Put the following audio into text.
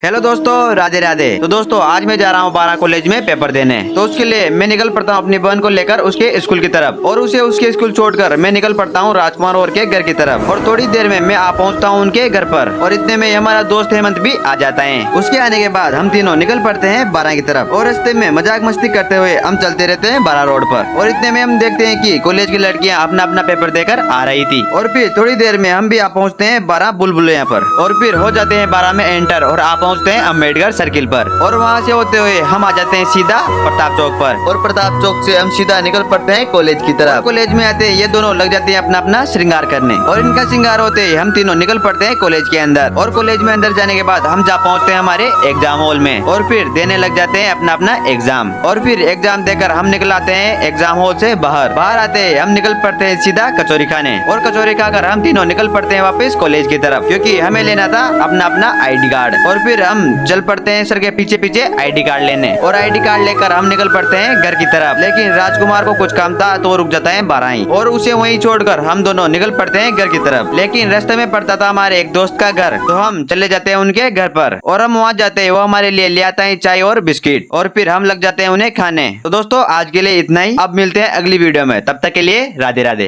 Hello दोस्तों, राधे राधे। तो दोस्तों आज मैं जा रहा हूँ 12 कॉलेज में पेपर देने। तो उसके लिए मैं निकल पड़ता हूँ अपनी बहन को लेकर उसके स्कूल की तरफ, और उसे उसके स्कूल छोड़कर मैं निकल पड़ता हूँ राजकुमार और के घर की तरफ। और थोड़ी देर में मैं आ पहुँचता हूँ उनके घर पर, और इतने में हमारा दोस्त हेमंत भी आ जाता है। उसके आने के बाद हम तीनों निकल पड़ते हैं 12 की तरफ, और रास्ते में मजाक मस्ती करते हुए हम चलते रहते हैं 12 रोड पर। और इतने में हम देखते हैं कि कॉलेज की लड़कियां अपना अपना पेपर देकर आ रही थी। और फिर थोड़ी देर में हम भी आ पहुँचते हैं 12 बुलबुलिया पर, और फिर हो जाते हैं 12 में एंटर, और आ पहुँचते हैं अम्बेडकर सर्किल पर। और वहाँ से होते हुए हम आ जाते हैं सीधा प्रताप चौक पर, और प्रताप चौक से हम सीधा निकल पड़ते हैं कॉलेज की तरफ। कॉलेज में आते ये दोनों लग जाते हैं अपना अपना श्रृंगार करने, और इनका श्रृंगार होते ही हम तीनों निकल पड़ते हैं कॉलेज के अंदर। और कॉलेज में अंदर जाने के बाद हम जा पहुँचते हैं हमारे एग्जाम हॉल में, और फिर देने लग जाते हैं अपना अपना एग्जाम। और फिर एग्जाम देकर हम निकल आते हैं एग्जाम हॉल से बाहर आते हैं हम निकल पड़ते हैं सीधा कचौरी खाने, और कचौरी खाकर हम तीनों निकल पड़ते हैं वापस कॉलेज की तरफ, क्योंकि हमें लेना था अपना अपना ID कार्ड। और फिर हम चल पड़ते हैं सर के पीछे पीछे ID कार्ड लेने, और ID कार्ड लेकर हम निकल पड़ते हैं घर की तरफ। लेकिन राजकुमार को कुछ काम था तो रुक जाता है 12 ही, और उसे वहीं छोड़कर हम दोनों निकल पड़ते हैं घर की तरफ। लेकिन रास्ते में पड़ता था हमारे एक दोस्त का घर, तो हम चले जाते हैं उनके घर पर, और हम वहाँ जाते हैं वो हमारे लिए ले आता है चाय और बिस्किट, और फिर हम लग जाते हैं उन्हें खाने। तो दोस्तों आज के लिए इतना ही, अब मिलते हैं अगली वीडियो में, तब तक के लिए राधे राधे।